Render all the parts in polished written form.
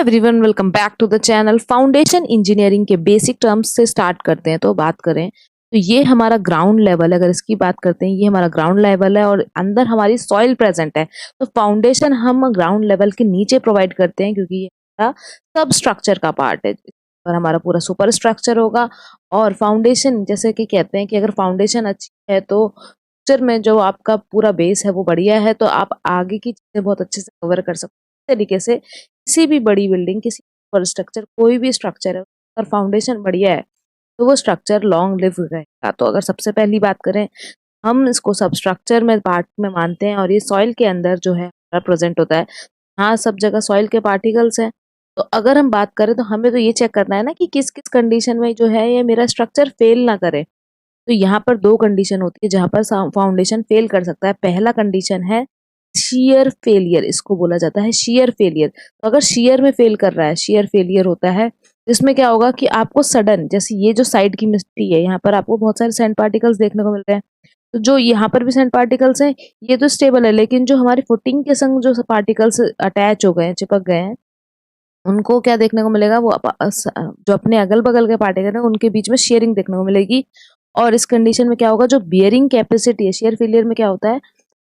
Everyone, welcome back to the channel. Foundation engineering के basic terms से start करते हैं। तो बात करें तो ये हमारा ग्राउंड लेवल है। अगर इसकी बात करते हैं, ये हमारा ग्राउंड लेवल है और अंदर हमारी सॉइल प्रेजेंट है। तो फाउंडेशन हम ग्राउंड लेवल के नीचे प्रोवाइड करते हैं, क्योंकि ये हमारा सब स्ट्रक्चर का पार्ट है और हमारा पूरा सुपर स्ट्रक्चर होगा। और फाउंडेशन, जैसे कि कहते हैं कि अगर फाउंडेशन अच्छी है तो फ्यूचर में जो आपका पूरा बेस है वो बढ़िया है, तो आप आगे की चीजें बहुत अच्छे से कवर कर सकते हैं। इस तरीके से किसी भी बड़ी बिल्डिंग, किसी स्ट्रक्चर, कोई भी स्ट्रक्चर है, अगर फाउंडेशन बढ़िया है तो वो स्ट्रक्चर लॉन्ग लिव रहेगा। तो अगर सबसे पहली बात करें, हम इसको सब स्ट्रक्चर में पार्ट में मानते हैं और ये सॉइल के अंदर जो है प्रेजेंट होता है। हाँ, सब जगह सॉइल के पार्टिकल्स हैं। तो अगर हम बात करें तो हमें तो ये चेक करना है ना कि किस किस कंडीशन में जो है ये मेरा स्ट्रक्चर फेल ना करे। तो यहाँ पर दो कंडीशन होती है जहाँ पर फाउंडेशन फेल कर सकता है। पहला कंडीशन है शियर फेलियर, इसको बोला जाता है शियर फेलियर। तो अगर शियर में फेल कर रहा है, शियर फेलियर होता है, इसमें क्या होगा कि आपको सडन, जैसे ये जो साइड की मिट्टी है, यहाँ पर आपको बहुत सारे सैंड पार्टिकल्स देखने को मिल रहे हैं। तो जो यहाँ पर भी सैंड पार्टिकल्स हैं, ये तो स्टेबल है, लेकिन जो हमारी फुटिंग के संग जो पार्टिकल्स अटैच हो गए हैं, चिपक गए हैं, उनको क्या देखने को मिलेगा, वो जो अपने अगल बगल के पार्टिकल है उनके बीच में शेयरिंग देखने को मिलेगी। और इस कंडीशन में क्या होगा, जो बियरिंग कैपेसिटी है, शेयर फेलियर में क्या होता है,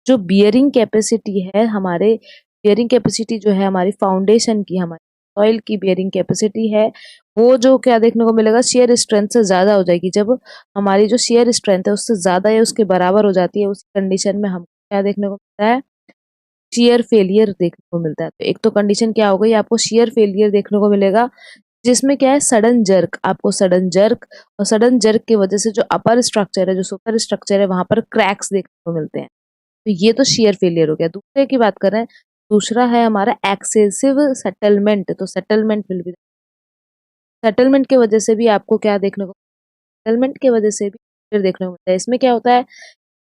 जो बियरिंग कैपेसिटी है, हमारे बियरिंग कैपेसिटी जो है हमारी फाउंडेशन की, हमारी सॉइल की बियरिंग कैपेसिटी है, वो जो क्या देखने को मिलेगा, शेयर स्ट्रेंथ से ज्यादा हो जाएगी। जब हमारी जो शेयर स्ट्रेंथ है उससे ज्यादा या उसके बराबर हो जाती है, उस कंडीशन में हम क्या देखने को मिलता है, शेयर फेलियर देखने को मिलता है। तो एक तो कंडीशन क्या हो गई, आपको शेयर फेलियर देखने को मिलेगा, जिसमें क्या है, सडन जर्क, आपको सडन जर्क, और सडन जर्क की वजह से जो अपर स्ट्रक्चर है, जो सुपर स्ट्रक्चर है, वहां पर क्रैक्स देखने को मिलते हैं। तो ये तो शेयर फेलियर हो गया। दूसरे की बात करें, दूसरा है हमारा एक्सेसिव सेटलमेंट। तो सेटलमेंट विल बी, सेटलमेंट की वजह से भी आपको क्या देखने को, सेटलमेंट की वजह से भी फिर देखने को मिलता है। इसमें क्या होता है,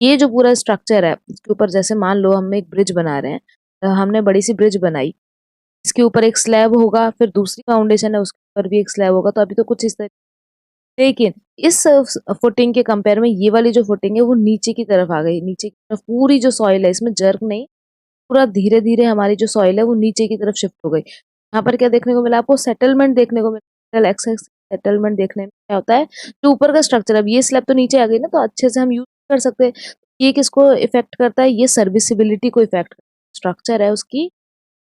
ये जो पूरा स्ट्रक्चर है इसके ऊपर, जैसे मान लो हम एक ब्रिज बना रहे हैं, तो हमने बड़ी सी ब्रिज बनाई, इसके ऊपर एक स्लैब होगा, फिर दूसरी फाउंडेशन है उसके ऊपर भी एक स्लैब होगा। तो अभी तो कुछ इस तरह, लेकिन इस फुटिंग के कंपेयर में ये वाली जो फुटिंग है वो नीचे की तरफ आ गई। नीचे की तरफ पूरी जो सॉइल है, इसमें जर्क नहीं, पूरा धीरे धीरे हमारी जो सॉइल है वो नीचे की तरफ शिफ्ट हो गई। यहाँ पर क्या देखने को मिला, आपको सेटलमेंट देखने को मिला। एक्सेस सेटलमेंट देखने में क्या होता है, जो ऊपर का स्ट्रक्चर, अब ये स्लैब तो नीचे आ गई ना, तो अच्छे से हम यूज कर सकते हैं। ये किसको इफेक्ट करता है, ये सर्विसिबिलिटी को इफेक्ट, स्ट्रक्चर है उसकी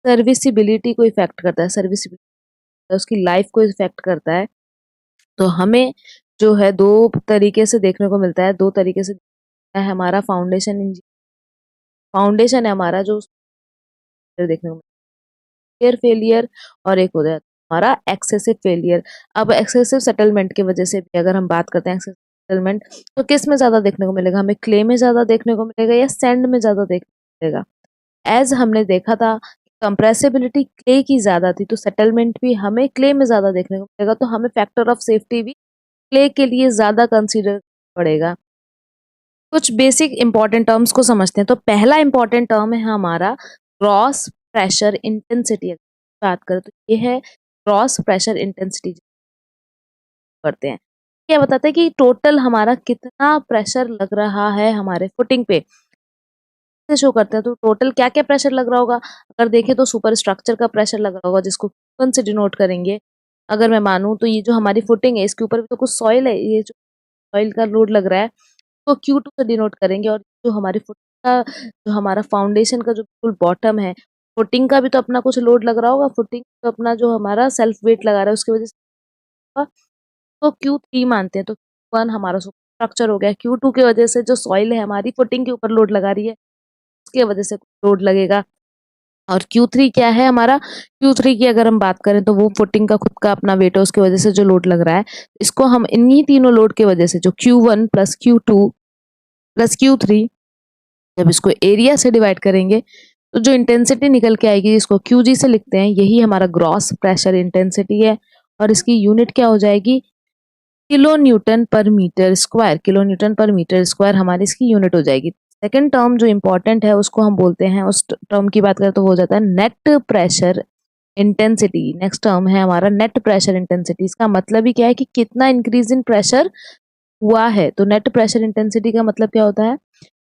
सर्विसिबिलिटी को इफेक्ट करता है, सर्विसिबिलिटी उसकी लाइफ को इफेक्ट करता है। तो हमें जो है दो तरीके से देखने को मिलता है, दो तरीके से है हमारा फाउंडेशन, फाउंडेशन है हमारा जो देखने को मिलता है फेलियर, और एक हो जाता है हमारा एक्सेसिव फेलियर। अब एक्सेसिव सेटलमेंट की वजह से भी अगर हम बात करते हैं एक्सेसिव सेटलमेंट, तो किस में ज्यादा देखने को मिलेगा, हमें क्ले में ज्यादा देखने को मिलेगा या सैंड में ज्यादा देखने को मिलेगा। एज हमने देखा था कंप्रेसिबिलिटी क्ले की ज्यादा थी, तो सेटलमेंट भी हमें क्ले में ज्यादा देखने को मिलेगा। तो हमें फैक्टर ऑफ सेफ्टी भी क्ले के लिए ज्यादा कंसीडर पड़ेगा। कुछ बेसिक इंपॉर्टेंट टर्म्स को समझते हैं। तो पहला इंपॉर्टेंट टर्म है हमारा ग्रॉस प्रेशर इंटेंसिटी। बात करें तो ये है ग्रॉस प्रेशर इंटेंसिटी, करते हैं क्या बताते हैं कि टोटल हमारा कितना प्रेशर लग रहा है हमारे फुटिंग पे, से शो करते हैं। तो टोटल क्या क्या प्रेशर लग रहा होगा, अगर देखें तो सुपर स्ट्रक्चर का प्रेशर लग रहा होगा, जिसको Q1 से डिनोट करेंगे। अगर मैं मानूं तो ये जो हमारी फुटिंग है इसके ऊपर भी तो कुछ सॉइल है, ये जो सॉइल का लोड लग रहा है तो Q2 से डिनोट करेंगे। और जो हमारी फुटिंग का, जो हमारा फाउंडेशन का जो बिल्कुल बॉटम है, फुटिंग का भी तो अपना कुछ लोड लग रहा होगा, फुटिंग तो अपना जो हमारा सेल्फ वेट लगा रहा है उसकी वजह से होगा। तो Q3 मानते हैं। तो Q1 हमारा सुपर स्ट्रक्चर हो गया, Q2 की वजह से जो सॉइल है हमारी फुटिंग के ऊपर लोड लगा रही है, उसकी वजह से लोड लगेगा। और Q3 क्या है हमारा, Q3 की अगर हम बात करें तो वो फुटिंग का खुद का अपना वेट है, उसकी वजह से जो लोड लग रहा है, इसको हम इन्हीं तीनों लोड की वजह से, जो Q1 plus Q2 plus Q3, जब इसको एरिया से डिवाइड करेंगे तो जो इंटेंसिटी निकल के आएगी, जिसको QG से लिखते हैं, यही हमारा ग्रॉस प्रेशर इंटेंसिटी है। और इसकी यूनिट क्या हो जाएगी, किलो न्यूटन पर मीटर स्क्वायर। किलो न्यूटन पर मीटर स्क्वायर हमारी इसकी यूनिट हो जाएगी। सेकेंड टर्म जो इंपॉर्टेंट है उसको हम बोलते हैं, उस टर्म की बात करें तो हो जाता है net pressure intensity. Next term है हमारा नेट प्रेशर इंटेंसिटी। इसका मतलब ही क्या है कि कितना इंक्रीज इन प्रेशर हुआ है, तो नेट प्रेशर इंटेंसिटी का मतलब क्या होता है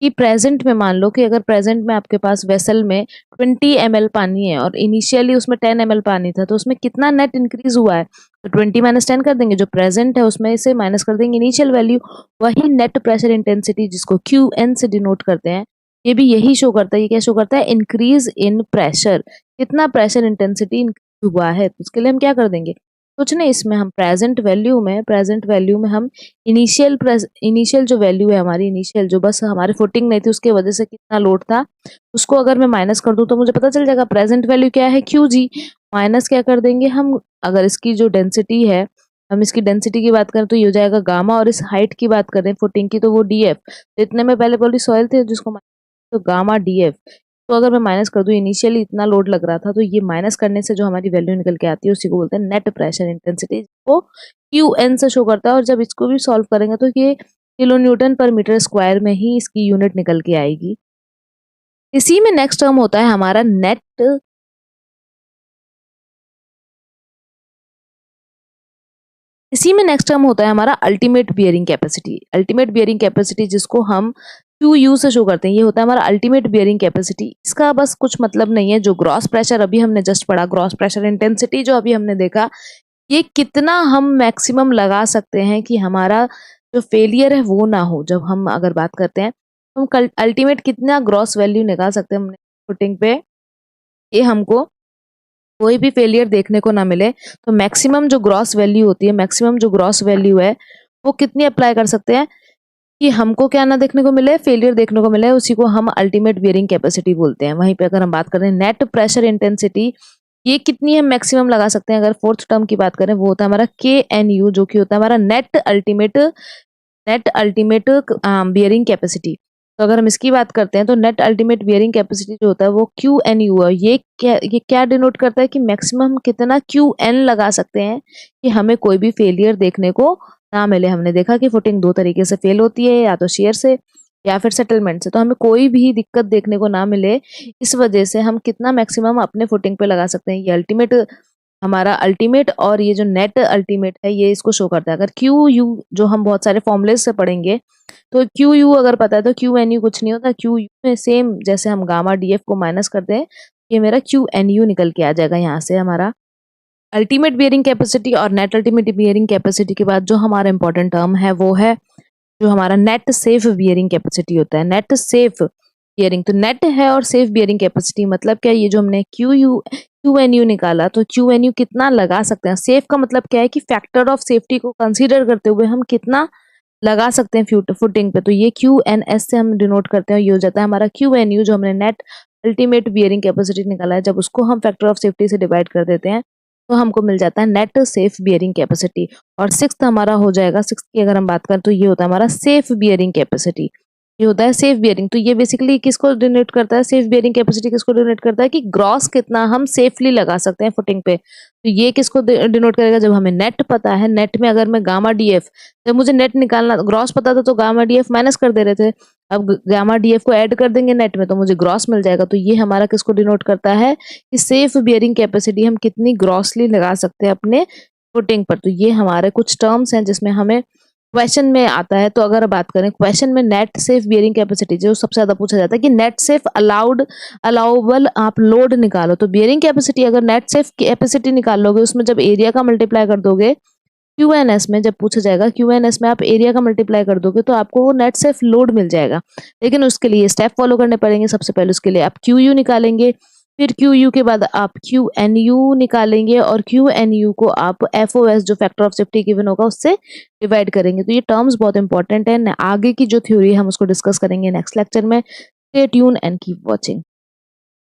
कि प्रेजेंट में मान लो कि अगर प्रेजेंट में आपके पास वेसल में 20 ml पानी है और इनिशियली उसमें 10 ml पानी था, तो उसमें कितना नेट इंक्रीज हुआ है, तो 20 माइनस 10 कर देंगे, जो प्रेजेंट है उसमें से माइनस कर देंगे इनिशियल वैल्यू, वही नेट प्रेशर इंटेंसिटी जिसको QN से डिनोट करते हैं, ये भी यही शो करता है। ये क्या शो करता है? इंक्रीज इन प्रेशर, कितना प्रेशर इंटेंसिटी इंक्रीज हुआ है। तो उसके लिए हम क्या कर देंगे, कुछ नहीं, इसमें हम प्रेजेंट वैल्यू में हम इनिशियल जो वैल्यू है हमारी, इनिशियल जो बस हमारी फुटिंग नहीं थी उसके वजह से कितना लोड था, उसको अगर मैं माइनस कर दूं तो मुझे पता चल जाएगा प्रेजेंट वैल्यू क्या है, QG माइनस क्या कर देंगे हम, अगर इसकी जो डेंसिटी है, हम इसकी डेंसिटी की बात करें तो ये हो जाएगा गामा, और इस हाइट की बात करें फुटिंग की तो वो DF, तो इतने में पहले बोली सॉइल थे जिसको तो गामा DF, तो अगर मैं माइनस कर दूं, इनिशियली इतना लोड लग रहा था, तो ये माइनस करने से जो हमारी वैल्यू निकल के आती है उसी को बोलते हैं नेट प्रेशर इंटेंसिटी, को QN से शो करता है। और जब इसको भी सॉल्व करेंगे तो ये किलो न्यूटन पर मीटर स्क्वायर में ही इसकी यूनिट निकल के आएगी। इसी में नेक्स्ट टर्म होता है हमारा ultimate bearing capacity. Ultimate bearing capacity जिसको हम QU से शो करते हैं, ये होता है हमारा अल्टीमेट बियरिंग कैपेसिटी। इसका बस कुछ मतलब नहीं है, जो ग्रॉस प्रेशर अभी हमने जस्ट पढ़ा, ग्रॉस प्रेशर इंटेंसिटी जो अभी हमने देखा, ये कितना हम मैक्सिमम लगा सकते हैं कि हमारा जो फेलियर है वो ना हो। जब हम अगर बात करते हैं तो हम अल्टीमेट कितना ग्रॉस वैल्यू निकाल सकते हैं हमने फुटिंग पे, ये हमको कोई भी फेलियर देखने को ना मिले, तो मैक्सिमम जो ग्रॉस वैल्यू होती है, मैक्सिमम जो ग्रॉस वैल्यू है वो कितनी अप्लाई कर सकते हैं कि हमको क्या ना देखने को मिले, फेलियर देखने को मिले, उसी को हम अल्टीमेट बियरिंग कैपेसिटी बोलते हैं। वहीं पे अगर हम बात करें नेट प्रेशर इंटेंसिटी, ये कितनी हम मैक्सिमम लगा सकते हैं, अगर फोर्थ टर्म की बात करें वो होता है हमारा KNU, जो कि होता है हमारा नेट अल्टीमेट बियरिंग कैपेसिटी। तो अगर हम इसकी बात करते हैं तो नेट अल्टीमेट बियरिंग कैपेसिटी जो होता है वो QNU है। ये क्या डिनोट करता है कि मैक्सिमम हम कितना QN लगा सकते हैं कि हमें कोई भी फेलियर देखने को ना मिले। हमने देखा कि फुटिंग दो तरीके से फेल होती है, या तो शेयर से या फिर सेटलमेंट से, तो हमें कोई भी दिक्कत देखने को ना मिले, इस वजह से हम कितना मैक्सिमम अपने फुटिंग पे लगा सकते हैं। ये अल्टीमेट हमारा अल्टीमेट और ये जो नेट अल्टीमेट है ये इसको शो करता है। अगर QU जो हम बहुत सारे फॉर्मुले से पढ़ेंगे, तो QU अगर पता है तो QNU कुछ नहीं होता। QU में सेम जैसे हम गामा DF को माइनस करते हैं, ये मेरा QNU निकल के आ जाएगा यहाँ से। हमारा अल्टीमेट बियरिंग कैपेसिटी और नेट अल्टीमेट बियरिंग कैपेसिटी के बाद जो हमारा इंपॉर्टेंट टर्म है वो है जो हमारा नेट सेफ बियरिंग कैपेसिटी होता है। नेट सेफ बियरिंग, तो नेट है और सेफ बियरिंग कैपेसिटी मतलब क्या, ये जो हमने QNU निकाला, तो QNU कितना लगा सकते हैं। सेफ का मतलब क्या है कि फैक्टर ऑफ सेफ्टी को कंसीडर करते हुए हम कितना लगा सकते हैं फुटिंग पे, तो ये QNS से हम डिनोट करते हैं। ये हो जाता है हमारा QNU, जो हमने नेट अल्टीमेट बियरिंग कैपेसिटी निकाला है, जब उसको हम फैक्टर ऑफ सेफ्टी से डिवाइड कर देते हैं तो हमको मिल जाता है नेट सेफ बियरिंग कैपेसिटी। और सिक्स्थ हमारा हो जाएगा, सिक्स्थ की अगर हम बात करें तो ये होता है हमारा सेफ बियरिंग कैपेसिटी। ये होता है सेफ बियरिंग, तो ये बेसिकली किसको डिनोट करता है, सेफ बियरिंग कैपेसिटी किसको डिनोट करता है कि ग्रॉस कितना हम सेफली लगा सकते हैं फुटिंग पे। तो ये किसको डिनोट करेगा, जब हमें नेट पता है, नेट में अगर मैं गामा DF, जब मुझे नेट निकालना, ग्रॉस पता था तो गामा DF माइनस कर दे रहे थे, अब गामा DF को ऐड कर देंगे नेट में तो मुझे ग्रॉस मिल जाएगा। तो ये हमारा किसको डिनोट करता है कि सेफ बियरिंग कैपेसिटी हम कितनी ग्रॉसली लगा सकते हैं अपने फुटिंग पर। तो ये हमारे कुछ टर्म्स हैं जिसमें हमें क्वेश्चन में आता है। तो अगर बात करें क्वेश्चन में नेट सेफ बियरिंग कैपेसिटी जो सबसे ज्यादा पूछा जाता है कि नेट सेफ अलाउबल आप लोड निकालो, तो बियरिंग कैपेसिटी अगर नेट सेफ कैपेसिटी निकाल लोगे, उसमें जब एरिया का मल्टीप्लाई कर दोगे, QNS में जब पूछा जाएगा, QNS में आप एरिया का मल्टीप्लाई कर दोगे तो आपको वो नेट सेफ लोड मिल जाएगा। लेकिन उसके लिए स्टेप फॉलो करने पड़ेंगे। सबसे पहले उसके लिए आप QU निकालेंगे, फिर QU के बाद आप QNU निकालेंगे, और QNU को आप FOS जो फैक्टर ऑफ सेफ्टी गिवन होगा उससे डिवाइड करेंगे। तो ये टर्म्स बहुत इंपॉर्टेंट है। आगे की जो थ्योरी है हम उसको डिस्कस करेंगे नेक्स्ट लेक्चर में। Stay tune and keep watching.